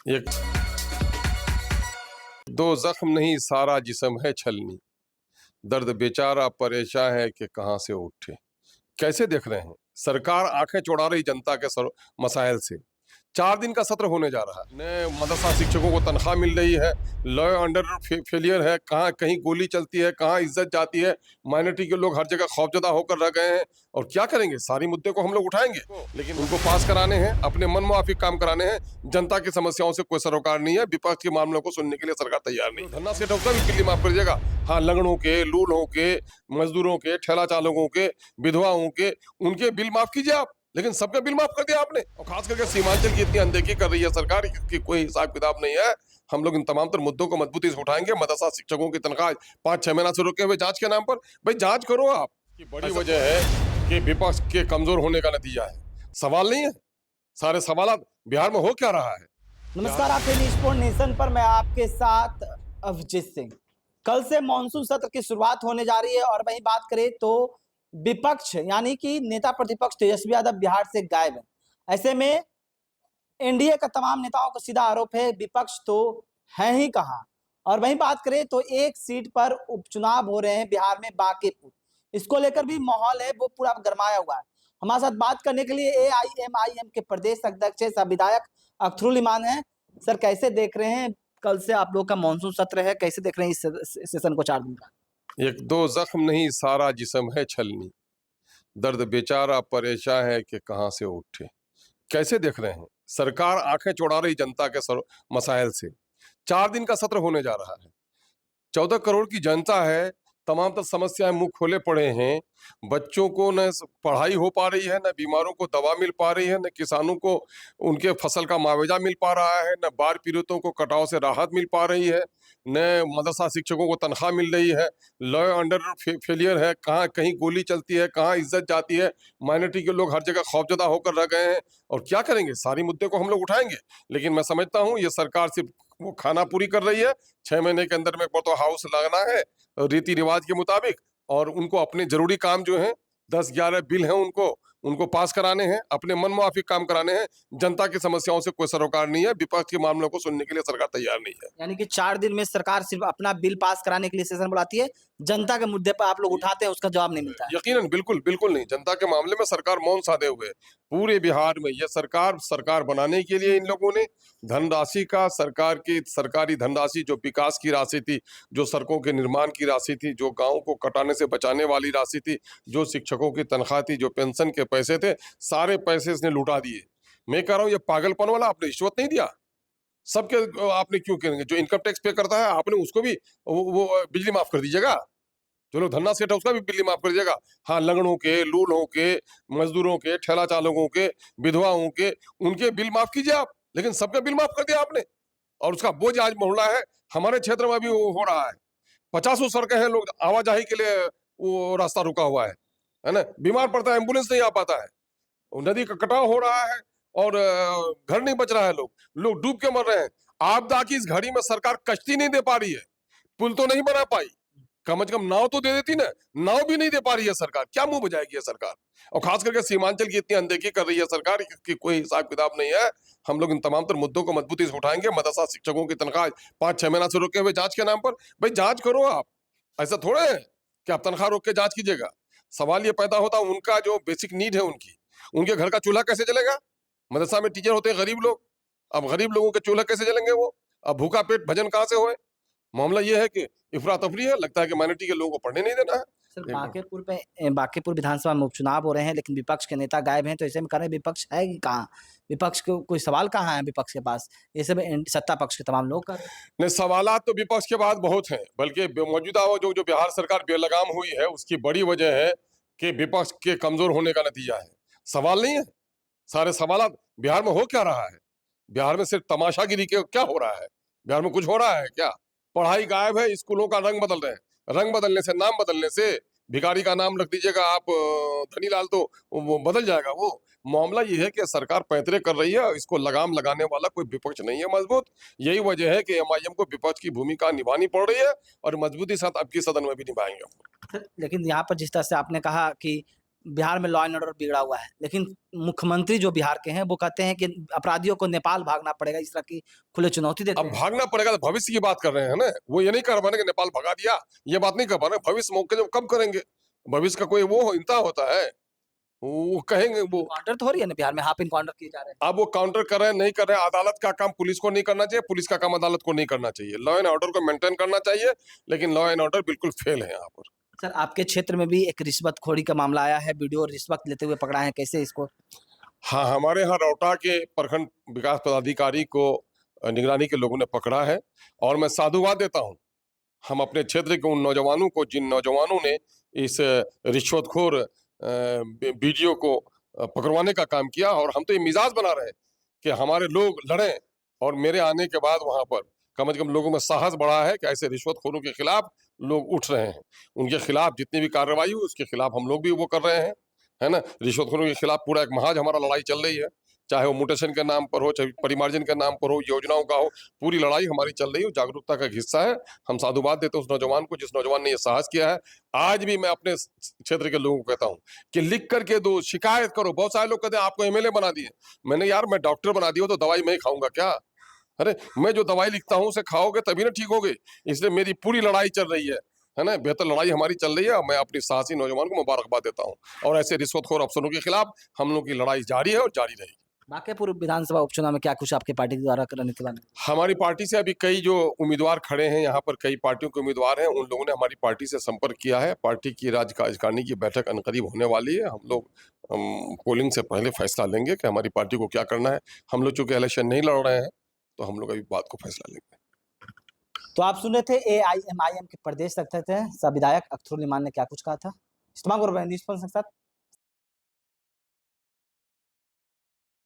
एक दो जख्म नहीं सारा जिस्म है छलनी, दर्द बेचारा परेशान है कि कहाँ से उठे। कैसे देख रहे हैं सरकार आंखें चौड़ा रही जनता के मसाइल से। 4 दिन का सत्र होने जा रहा है। नए मदरसा शिक्षकों को तनख्वाह मिल रही है, लॉ अंडर फेलियर है, कहाँ कहीं गोली चलती है, कहाँ इज्जत जाती है, माइनॉरिटी के लोग हर जगह खौफजदा होकर रह गए हैं। और क्या करेंगे, सारी मुद्दे को हम लोग उठाएंगे, लेकिन उनको पास कराने हैं, अपने मन मुआफिक काम कराने हैं। जनता की समस्याओं से कोई सरोकार नहीं है, विपक्ष के मामलों को सुनने के लिए सरकार तैयार नहीं है। धन्ना सेठ होगा भी बिल्ली माफ करिएगा। हाँ, लंगड़ों के, लूलों के, मजदूरों के, ठेला चालकों के, विधवाओं के, उनके बिल माफ कीजिए आप, लेकिन सबका बिल माफ कर दिया आपने। और खास करके सीमांचल की इतनी अनदेखी कर रही है सरकार कि कोई हिसाब किताब नहीं है। हम लोग इन तमाम तर मुद्दों को मजबूती से उठाएंगे। मदरसा शिक्षकों की तनख्वाह 5-6 महीना से रुके हुए जांच के नाम पर, भाई जांच करो आप। की बड़ी वजह है कि विपक्ष के कमजोर होने का नतीजा है, सवाल नहीं है। सारे सवाल बिहार में हो क्या रहा है। नमस्कार, आप स्पोर्ट नेशन पर मैं आपके साथ अभिजीत सिंह। कल से मॉनसून सत्र की शुरुआत होने जा रही है और वहीं बात करें तो विपक्ष यानी कि नेता प्रतिपक्ष तेजस्वी यादव बिहार से गायब है। ऐसे में एनडीए का तमाम नेताओं का सीधा आरोप है विपक्ष तो है ही कहां। और वहीं बात करें तो एक सीट पर उपचुनाव हो रहे हैं बिहार में, बांकीपुर। इसको लेकर भी माहौल है वो पूरा गरमाया हुआ है। हमारे साथ बात करने के लिए एआईएमआईएम के प्रदेश अध्यक्ष सह विधायक अख्तरुल इमान है। सर, कैसे देख रहे हैं, कल से आप लोग का मॉनसून सत्र है, कैसे देख रहे हैं इस सेशन को 4 दिन का? एक दो जख्म नहीं सारा जिस्म है छलनी, दर्द बेचारा परेशान है कि कहाँ से उठे। कैसे देख रहे हैं सरकार आंखें चौड़ा रही जनता के मसाइल से। 4 दिन का सत्र होने जा रहा है। 14 करोड़ की जनता है, तमाम तर समस्याएं मुंह खोले पड़े हैं। बच्चों को न पढ़ाई हो पा रही है, न बीमारों को दवा मिल पा रही है, न किसानों को उनके फसल का मुआवजा मिल पा रहा है, न बाढ़ पीड़ितों को कटाव से राहत मिल पा रही है, न मदरसा शिक्षकों को तनख्वाह मिल रही है, लॉ अंडर फेलियर है, कहाँ कहीं गोली चलती है, कहाँ इज्जत जाती है, माइनॉरिटी के लोग हर जगह खौफजदा होकर रह गए हैं। और क्या करेंगे, सारी मुद्दे को हम लोग उठाएंगे, लेकिन मैं समझता हूँ ये सरकार सिर्फ वो खाना पूरी कर रही है। 6 महीने के अंदर में तो हाउस लगाना है रीति रिवाज के मुताबिक, और उनको अपने जरूरी काम जो है 10-11 बिल हैं उनको पास कराने हैं, अपने मन मुआफिक काम कराने हैं। जनता की समस्याओं से कोई सरोकार नहीं है, विपक्ष के मामलों को सुनने के लिए सरकार तैयार नहीं है। यानी कि 4 दिन में सरकार सिर्फ अपना बिल पास कराने के लिए सेशन बुलाती है, जनता के मुद्दे पर आप लोग उठाते हैं उसका जवाब नहीं मिलता है। यकीनन, बिल्कुल बिल्कुल नहीं। जनता के मामले में सरकार मौन साधे हुए है। पूरे बिहार में यह सरकार बनाने के लिए इन लोगों ने धनराशि का, सरकार की सरकारी धनराशि जो विकास की राशि थी, जो सड़कों के निर्माण की राशि थी, जो गाँव को कटाने से बचाने वाली राशि थी, जो शिक्षकों की तनख्वाह थी, जो पेंशन के पैसे थे, सारे पैसे इसने लुटा दिए। मैं कह रहा हूँ ये पागलपन वाला आपने रिश्वत नहीं दिया सबके। आपने क्यों करेंगे, जो इनकम टैक्स पे करता है आपने उसको भी वो बिजली माफ कर दीजिएगा। जो लोग धन्ना सेठ है उसका भी बिल्ली माफ कर दीजिएगा। हाँ, लंगड़ों के, लूलों के, मजदूरों के, ठेला चालकों के, विधवाओं के, उनके बिल माफ कीजिए आप, लेकिन सबका बिल माफ कर दिया आपने। और उसका बोझ आज मोहल्ला है। हमारे क्षेत्र में भी वो हो रहा है। 50 सड़कें हैं, लोग आवाजाही के लिए वो रास्ता रुका हुआ है ना। बीमार पड़ता है, एम्बुलेंस नहीं आ पाता है, नदी का कटाव हो रहा है, और घर नहीं बच रहा है, लोग डूब के मर रहे हैं। आपदा की इस घड़ी में सरकार कश्ती नहीं दे पा रही है, पुल तो नहीं बना पाई, कम से कम नाव तो दे देती ना। नाव भी नहीं दे पा रही है सरकार, क्या मुंह बजाएगी है सरकार। और खास करके सीमांचल की इतनी अनदेखी कर रही है सरकार कि कोई हिसाब किताब नहीं है। हम लोग इन तमाम तर मुद्दों को मजबूती से उठाएंगे। मदरसा शिक्षकों की तनख्वाह 5-6 महीना से रुके हुए जांच के नाम पर, भाई जांच करो आप। ऐसा थोड़े है कि आप तनख्वाह रोक के जांच कीजिएगा। सवाल ये पैदा होता है, उनका जो बेसिक नीड है उनके घर का चूल्हा कैसे चलेगा। मदरसा में टीचर होते हैं गरीब लोग, अब गरीब लोगों के चूल्हा कैसे जलेंगे वो, अब भूखा पेट भजन कहाँ से होए। मामला ये है कि इफरा तफरी है, लगता है कि माइनॉरिटी के लोगों को पढ़ने नहीं देना है। सर, बांकीपुर विधानसभा में उपचुनाव हो रहे हैं लेकिन विपक्ष के नेता गायब हैं, तो ऐसे में कह रहे हैं विपक्ष है कि कहाँ? विपक्ष को कोई सवाल कहाँ है विपक्ष के पास? ये सब सत्ता पक्ष के तमाम लोग कर रहे हैं। नहीं, सवालात तो विपक्ष के पास बहुत हैं, बल्कि मौजूदा जो बिहार सरकार बेलगाम हुई है उसकी बड़ी वजह है कि विपक्ष के कमजोर होने का नतीजा है, सवाल नहीं है। सारे सवालात बिहार में हो क्या रहा है। बिहार में सिर्फ तमाशागिरी के क्या हो रहा है, बिहार में कुछ हो रहा है क्या। पढ़ाई गायब है, स्कूलों का रंग बदल रहे हैं। रंग बदलने से, नाम बदलने से, भिखारी का नाम रख दीजिएगा आप धनीलाल तो वो बदल जाएगा वो। मामला ये है कि सरकार पैंतरे कर रही है, इसको लगाम लगाने वाला कोई विपक्ष नहीं है मजबूत। यही वजह है कि एमआईएम को विपक्ष की भूमिका निभानी पड़ रही है, और मजबूती साथ अब की सदन में भी निभाएंगे। लेकिन यहाँ पर जिस तरह से आपने कहा कि बिहार में लॉ एंड ऑर्डर बिगड़ा हुआ है, लेकिन मुख्यमंत्री जो बिहार के हैं वो कहते हैं कि अपराधियों को नेपाल भागना पड़ेगा, इस तरह की खुले चुनौती देते अब हैं। भागना पड़ेगा तो भविष्य की बात कर रहे हैं ना, वो ये नहीं कर पा रहे कि नेपाल भगा दिया, ये बात नहीं कर पा रहे। भविष्य मौके जब कब करेंगे, भविष्य का कोई वो इंतहा होता है, वो कहेंगे वो। काउंटर तो हो रही है ना बिहार में, हाफ इनकाउंटर किए जा रहे हैं। अब वो काउंटर कर रहे हैं नहीं कर रहे हैं, अदालत का काम पुलिस को नहीं करना चाहिए, पुलिस का काम अदालत को नहीं करना चाहिए। लॉ एंड ऑर्डर को मेंटेन करना चाहिए, लेकिन लॉ एंड ऑर्डर बिल्कुल फेल है यहाँ पर। सर, आपके क्षेत्र में भी एक रिश्वतखोरी का मामला आया है, वीडियो रिश्वत लेते हुए पकड़ा है, कैसे इसको? हाँ, हमारे यहाँ रौटा के प्रखंड विकास पदाधिकारी को निगरानी के लोगों ने पकड़ा है, और मैं साधुवाद देता हूँ हम अपने क्षेत्र के उन नौजवानों को, जिन नौजवानों ने इस रिश्वतखोर वीडियो को पकड़वाने का काम किया। और हम तो ये मिजाज बना रहे हैं कि हमारे लोग लड़ें, और मेरे आने के बाद वहां पर कम से कम लोगों में साहस बढ़ा है कि ऐसे रिश्वतखोरों के खिलाफ लोग उठ रहे हैं। उनके खिलाफ जितनी भी कार्रवाई हुई उसके खिलाफ हम लोग भी वो कर रहे हैं, है ना। रिश्वतखोरों के खिलाफ पूरा एक महाज हमारा लड़ाई चल रही है, चाहे वो म्यूटेशन के नाम पर हो, चाहे परिमार्जन के नाम पर हो, योजनाओं का हो, पूरी लड़ाई हमारी चल रही है। जागरूकता का एक हिस्सा है। हम साधुवाद देते हैं उस नौजवान को जिस नौजवान ने ये साहस किया है। आज भी मैं अपने क्षेत्र के लोगों को कहता हूँ कि लिख करके दो, शिकायत करो। बहुत सारे लोग कहते हैं आपको एमएलए बना दिए। मैंने यार, मैं डॉक्टर बना दिया तो दवाई मैं ही खाऊंगा क्या? अरे, मैं जो दवाई लिखता हूँ उसे खाओगे तभी ना ठीक होगे। इसलिए मेरी पूरी लड़ाई चल रही है ना। बेहतर लड़ाई हमारी चल रही है। मैं अपनी साहसी नौजवान को मुबारकबाद देता हूँ, और ऐसे रिश्वतखोर अफसरों के खिलाफ हम लोग की लड़ाई जारी है और जारी रहेगी। बांकेपुर विधानसभा उपचुनाव में क्या कुछ आपकी पार्टी द्वारा करने के बाद? हमारी पार्टी से अभी कई जो उम्मीदवार खड़े हैं, यहाँ पर कई पार्टियों के उम्मीदवार हैं, उन लोगों ने हमारी पार्टी से संपर्क किया है। पार्टी की राज्य कार्यकारिणी की बैठक अनकरीब होने वाली है। हम लोग पोलिंग से पहले फैसला लेंगे कि हमारी पार्टी को क्या करना है। हम लोग चूंकि इलेक्शन नहीं लड़ रहे हैं, तो हम लोग अभी बात को फैसला लेंगे। तो आप सुन रहे थे AIMIM के प्रदेश अध्यक्ष थे सह विधायक अख्तरुल इमान ने क्या कुछ कहा था। इस्तेमाल कर रहे हैं न्यूज़ के साथ।